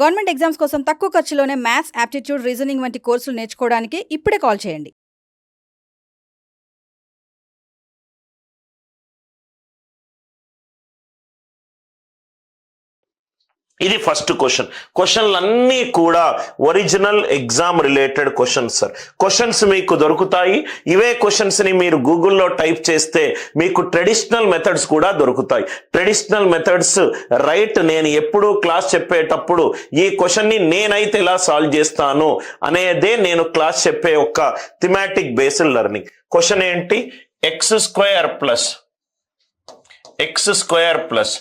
Government exams కోసం తక్కువ ఖర్చులోనే maths, aptitude, reasoning వంటి కోర్సులు నేర్చుకోవడానికి ఇప్పుడే కాల్ చేయండి. ఇది ఫస్ట్ క్వశ్చన్లన్నీ కూడా original exam related questions sir. Questions మీకు దొరుకుతాయి. ఇవే క్వశ్చన్స్ని మీరు గూగుల్లో టైప్ చేస్తే మీకు ట్రెడిషనల్ మెథడ్స్ కూడా దొరుకుతాయి. Traditional methods right. నేను ఎప్పుడూ క్లాస్ చెప్పేటప్పుడు ఈ క్వశ్చన్ని నేనైతే ఎలా సాల్వ్ చేస్తాను అనేదే నేను క్లాస్ చెప్పే ఒక థిమాటిక్ బేస్డ్ లెర్నింగ్. క్వశ్చన్ ఏంటి? X square plus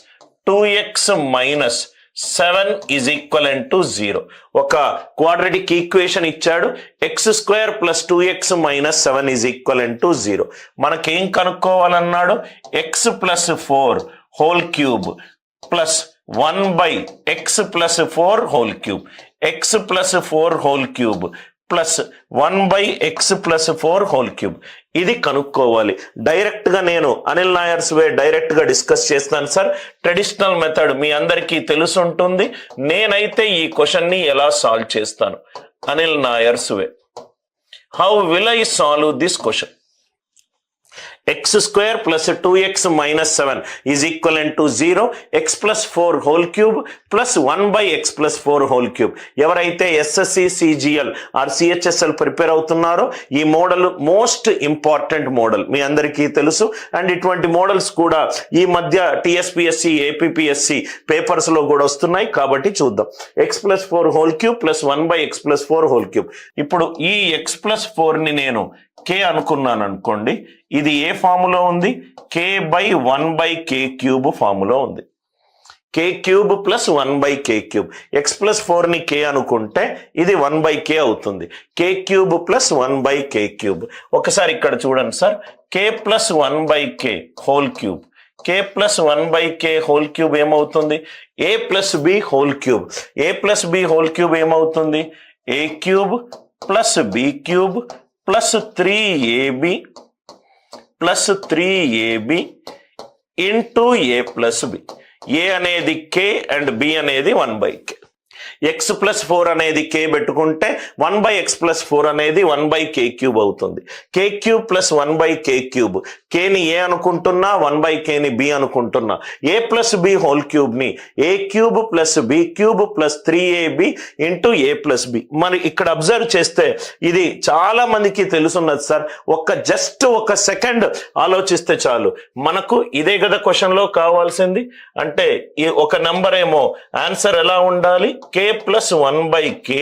2x minus 7 is equivalent to 0. ఒక క్వాడ్రాటిక్ ఈక్వేషన్ ఇచ్చాడు. X square plus 2x minus 7 is equivalent to 0. మనకేం కనుక్కోవాలన్నాడు? X plus 4 whole cube plus 1 by x plus 4 whole cube, x plus 4 whole cube plus 1 by x plus 4 whole cube. ఇది కనుక్కోవాలి. డైరెక్ట్గా నేను అనిల్ నాయర్స్ వే డైరెక్ట్గా discuss చేస్తాను sir. Traditional method మీ అందరికీ తెలుసుంటుంది. నేనైతే ఈ క్వశ్చన్ని ఎలా సాల్వ్ చేస్తాను? Anil Nair's way. How will I solve this question? X square plus 2x minus 7 is equivalent to 0. X plus 4 whole cube plus 1 by x plus 4 whole cube. ఎవరైతే SSC, CGL or CHSL prepare అవుతున్నారో ఈ model most important model మీ అందరికీ తెలుసు. And ఇటువంటి models కూడా ఈ మధ్య టిఎస్పిఎస్సి, ఏపీపీఎస్సి పేపర్స్లో కూడా వస్తున్నాయి. కాబట్టి చూద్దాం. X plus 4 whole cube plus 1 by x plus 4 whole cube. ఇప్పుడు ఈ ఎక్స్ ప్లస్ 4ని నేను కే అనుకున్నాను అనుకోండి. ఇది ఏ ఫాములో ఉంది? K by 1 by k cube ఫాములో ఉంది. K cube plus 1 by k cube. X plus 4ని కే అనుకుంటే ఇది 1 బై కే అవుతుంది. K cube plus 1 by k cube. ఒకసారి ఇక్కడ చూడండి sir. K plus 1 by k whole cube, k plus 1 by k whole cube ఏమవుతుంది? A plus b whole cube. A plus b whole cube ఏమవుతుంది? A cube plus b cube plus 3ab plus 3ab into a plus b. A అనేది k and B అనేది 1 by K. X plus 4 అనేది కే పెట్టుకుంటే 1 by x plus 4 అనేది 1 by k cube అవుతుంది. K cube plus 1 by k cube. కేని a అనుకుంటున్నా, 1 బై కేని బి అనుకుంటున్నా. ఏ ప్లస్ బి హోల్ క్యూబ్ని a cube plus b cube plus 3ab into a plus b. మరి ఇక్కడ అబ్జర్వ్ చేస్తే ఇది చాలా మందికి తెలుసున్నది సార్. జస్ట్ ఒక సెకండ్ ఆలోచిస్తే చాలు. మనకు ఇదే కదా క్వశ్చన్లో కావాల్సింది. అంటే ఒక నెంబర్ ఏమో ఆన్సర్ ఎలా ఉండాలి? K plus 1 by k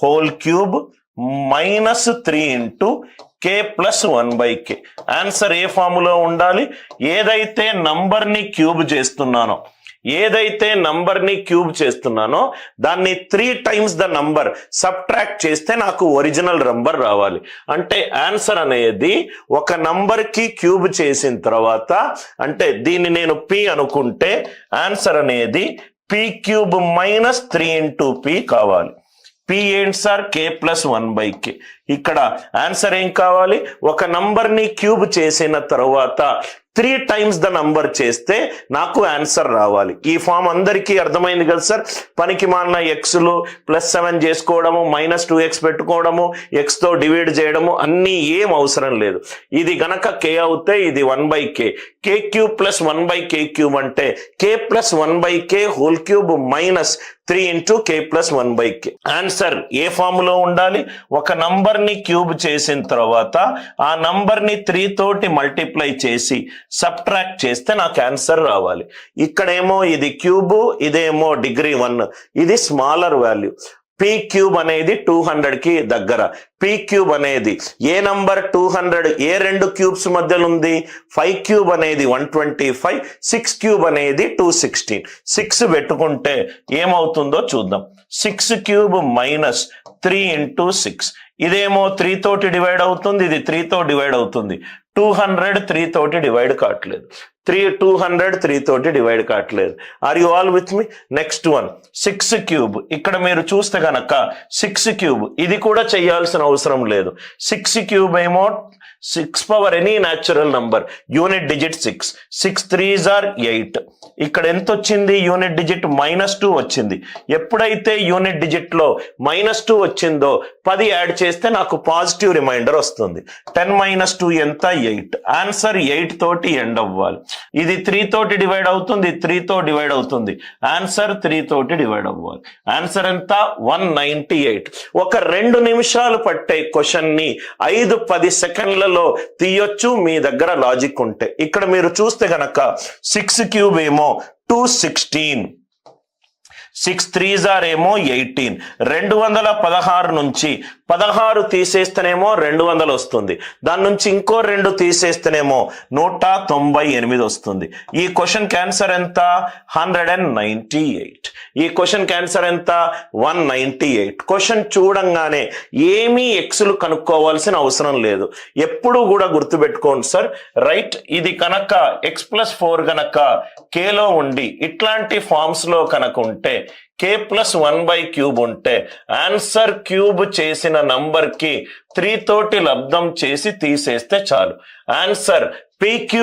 whole cube minus 3 into k plus 1 by k. Answer ఏ ఫాములో ఉండాలి? ఏదైతే నంబర్ని క్యూబ్ చేస్తున్నానో దాన్ని 3 టైమ్స్ ద నంబర్ సబ్ట్రాక్ట్ చేస్తే నాకు ఒరిజినల్ నంబర్ రావాలి. అంటే ఆన్సర్ అనేది ఒక నంబర్కి క్యూబ్ చేసిన తర్వాత, అంటే దీన్ని నేను పి అనుకుంటే ఆన్సర్ అనేది P cube minus 3 into P కావాలి. పి ఏంటి సార్? కే ప్లస్ 1 బై కే. ఇక్కడ ఆన్సర్ ఏం కావాలి? ఒక నంబర్ని క్యూబ్ చేసిన తర్వాత 3 టైమ్స్ ద నంబర్ చేస్తే నాకు ఆన్సర్ రావాలి. ఈ ఫామ్ అందరికీ అర్థమైంది కదా సార్? పనికి మాలిన ఎక్స్లు ప్లస్ 7 చేసుకోవడము, మైనస్ 2x పెట్టుకోవడము, ఎక్స్తో డివైడ్ చేయడము అన్నీ ఏం అవసరం లేదు. ఇది గనక కే అవుతే ఇది 1 by k. K cube plus 1 by k cube అంటే k plus 1 by k whole cube minus 3 into k plus 1 by k. Answer ఏ ఫాములో ఉండాలి? ఒక నంబర్ని క్యూబ్ చేసిన తర్వాత ఆ నంబర్ని 3 తోటి మల్టిప్లై చేసి సబ్ట్రాక్ట్ చేస్తే నాకు ఆన్సర్ రావాలి. ఇక్కడేమో ఇది క్యూబ్, ఇదేమో డిగ్రీ 1. ఇది స్మాలర్ వాల్యూ. పీ క్యూబ్ అనేది 200కి దగ్గర. పీ క్యూబ్ అనేది ఏ నంబర్ 200 ఏ రెండు క్యూబ్స్ మధ్యలో ఉంది? 5 క్యూబ్ అనేది 125, 6 క్యూబ్ అనేది 216. 6 పెట్టుకుంటే ఏమవుతుందో చూద్దాం. 6 క్యూబ్ మైనస్ 3 ఇంటూ 6. ఇదేమో 3 తోటి డివైడ్ అవుతుంది, ఇది 3 తో డివైడ్ అవుతుంది. 200 3 తోటి డివైడ్ కావట్లేదు. 200 3 తోటి డివైడ్ కావట్లేదు. Are you all with me? Next one 6 cube. ఇక్కడ మీరు చూస్తే గనక 6 క్యూబ్ ఇది కూడా చేయాల్సిన అవసరం లేదు. 6 క్యూబ్ ఏమో 6 power any natural number unit digit 6, 6 3s are 8. ఇక్కడ ఎంత వచ్చింది? యూనిట్ డిజిట్ -2 వచ్చింది. ఎప్పుడైతే యూనిట్ డిజిట్ లో -2 వచ్చిందో 10 యాడ్ చేస్తే నాకు పాజిటివ్ రిమైండర్ వస్తుంది. 10 - 2 ఎంత? 8. ఆన్సర్ 8 తోటి ఎండ్ అవ్వాలి. ఇది 3 తోటి డివైడ్ అవుతుంది, 3 తో డివైడ్ అవుతుంది. ఆన్సర్ 3 తోటి డివైడ్ అవ్వాలి. ఆన్సర్ ఎంత? 198. ఒక 2 నిమిషాలు పట్టే క్వశ్చన్ ని 5-10 సెకండ్లలో తీయొచ్చు మీ దగ్గర లాజిక్ ఉంటే. ఇక్కడ మీరు చూస్తే గనక 6 క్యూబ్ ఏమో 216, 6 3s are ఏమో 18. 216 నుంచి 16 తీసేస్తేనేమో 200 వస్తుంది. దాని నుంచి ఇంకో 2 తీసేస్తేనేమో 198 వస్తుంది. ఈ క్వశ్చన్ క్యాన్సర్ ఎంత? 198. ఈ క్వశ్చన్ క్యాన్సర్ ఎంత? 198. క్వశ్చన్ చూడంగానే ఏమీ ఎక్స్లు కనుక్కోవాల్సిన అవసరం లేదు. ఎప్పుడు కూడా గుర్తుపెట్టుకోండి సార్. రైట్, ఇది కనుక x+4 కనుక కేలో ఉండి ఇట్లాంటి ఫార్మ్స్ లో కనుక ఉంటే k+1/³ ఉంటే ఆన్సర్ క్యూబ్ చేసిన నంబర్ కి 3 తోటి లబ్ధం చేసి తీసేస్తే చాలు. ఆన్సర్ p³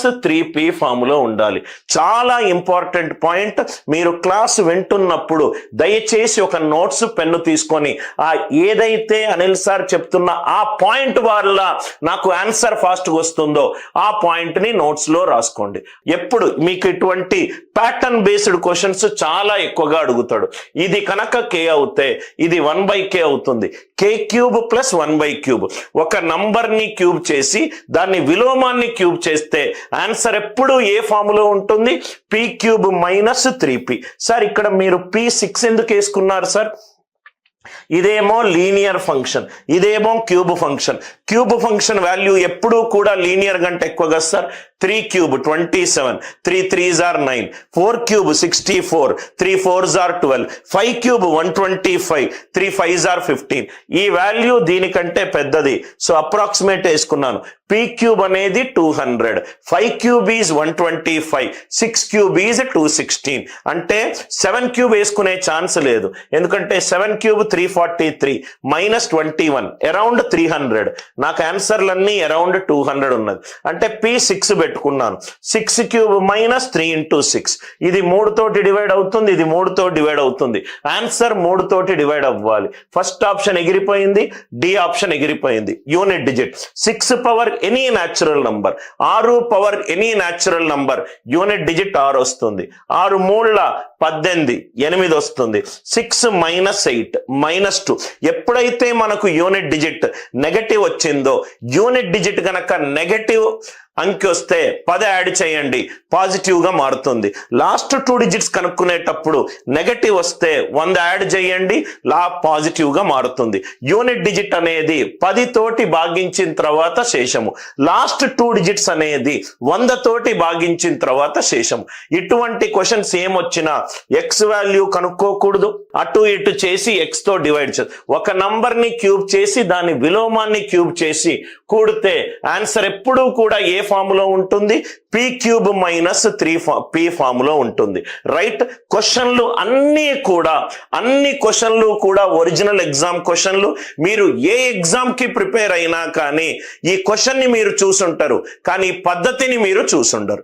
- 3p ఫామ్ లో ఉండాలి. చాలా ఇంపార్టెంట్ పాయింట్. మీరు క్లాస్ వింటున్నప్పుడు దయచేసి ఒక నోట్స్ పెన్ను తీసుకొని ఏదైతే అనిల్ సార్ చెప్తున్న ఆ పాయింట్ వల్ల నాకు ఆన్సర్ ఫాస్ట్ వస్తుందో ఆ పాయింట్ ని నోట్స్ లో రాసుకోండి. ఎప్పుడు మీకు ఇటువంటి ప్యాటర్న్ బేస్డ్ క్వశ్చన్స్ చాలా ఎక్కువగా అడుగుతాడు. ఇది కనుక k అవుతే ఇది 1/k అవుతుంది. k³ + 1/³ ఒక నంబర్ ని క్యూబ్ చేసి దాన్ని విలోమాన్ని క్యూబ్ చేస్తే ఆన్సర్ ఎప్పుడు ఏ ఫార్ములో ఉంటుంది? p³ - 3p. సార్ ఇక్కడ మీరు p6 ఎందుకు వేసుకున్నారు సార్? ఇదేమో లీనియర్ ఫంక్షన్, ఇదేమో cube function. Cube function value ఎప్పుడూ కూడా లీనియర్ కంటే ఎక్కువ కదా sir. 3³ 27, 3 3s are 9, 4³ 64, 3 4s are 12, 5³ 125, 3 5s are 15. ఈ వాల్యూ దీనికంటే పెద్దది. సో అప్రాక్సిమేట్ వేసుకున్నాను. p³ అనేది 200, 5³ is 125, 6³ is 216. అంటే 7³ వేసుకునే ఛాన్స్ లేదు. ఎందుకంటే 7³ 343 -21 అరౌండ్ 300. నాకు ఆన్సర్లన్నీ అరౌండ్ 200 ఉన్నది. అంటే p6 పెట్టుకున్నాను. 6³ - 3 × 6 ఇది 3 తోటి డివైడ్ అవుతుంది, ఇది 3 తో డివైడ్ అవుతుంది. ఆన్సర్ 3 తోటి డివైడ్ అవ్వాలి. ఫస్ట్ ఆప్షన్ ఎగిరిపోయింది, డి ఆప్షన్ ఎగిరిపోయింది. Unit digit 6 power any natural number, 6 power any natural number unit digit 6 వస్తుంది. 6 3 18, 8 వస్తుంది. 6 - 8 -2. ఎప్పుడైతే మనకు యూనిట్ డిజిట్ నెగటివ్ వచ్చిందో, యూనిట్ డిజిట్ కనుక నెగటివ్ అంకె వస్తే 10 యాడ్ చేయండి, పాజిటివ్ గా మారుతుంది. లాస్ట్ 2 డిజిట్స్ కనుక్కునేటప్పుడు నెగటివ్ వస్తే 100 యాడ్ చేయండి, పాజిటివ్ గా మారుతుంది. యూనిట్ డిజిట్ అనేది 10 తోటి భాగించిన తర్వాత శేషము. లాస్ట్ 2 డిజిట్స్ అనేది 100 తోటి భాగించిన తర్వాత శేషము. ఇటువంటి క్వశ్చన్స్ ఏమొచ్చినా ఎక్స్ వాల్యూ కనుక్కోకూడదు, అటు ఇటు చేసి ఎక్స్ తో డివైడ్ చేసి ఒక నంబర్ ని క్యూబ్ చేసి దాని విలోమాన్ని క్యూబ్ చేసి కూడితే ఆన్సర్ ఎప్పుడూ కూడా ఏ ఫార్ములో ఉంటుంది? p³ - 3p ఫార్ములో ఉంటుంది. రైట్, క్వశ్చన్లు అన్ని క్వశ్చన్లు కూడా ఒరిజినల్ ఎగ్జామ్ క్వశ్చన్లు. మీరు ఏ ఎగ్జామ్ కి ప్రిపేర్ అయినా కానీ ఈ క్వశ్చన్ ని మీరు చూసుంటారు, కానీ పద్ధతిని మీరు చూసుండరు.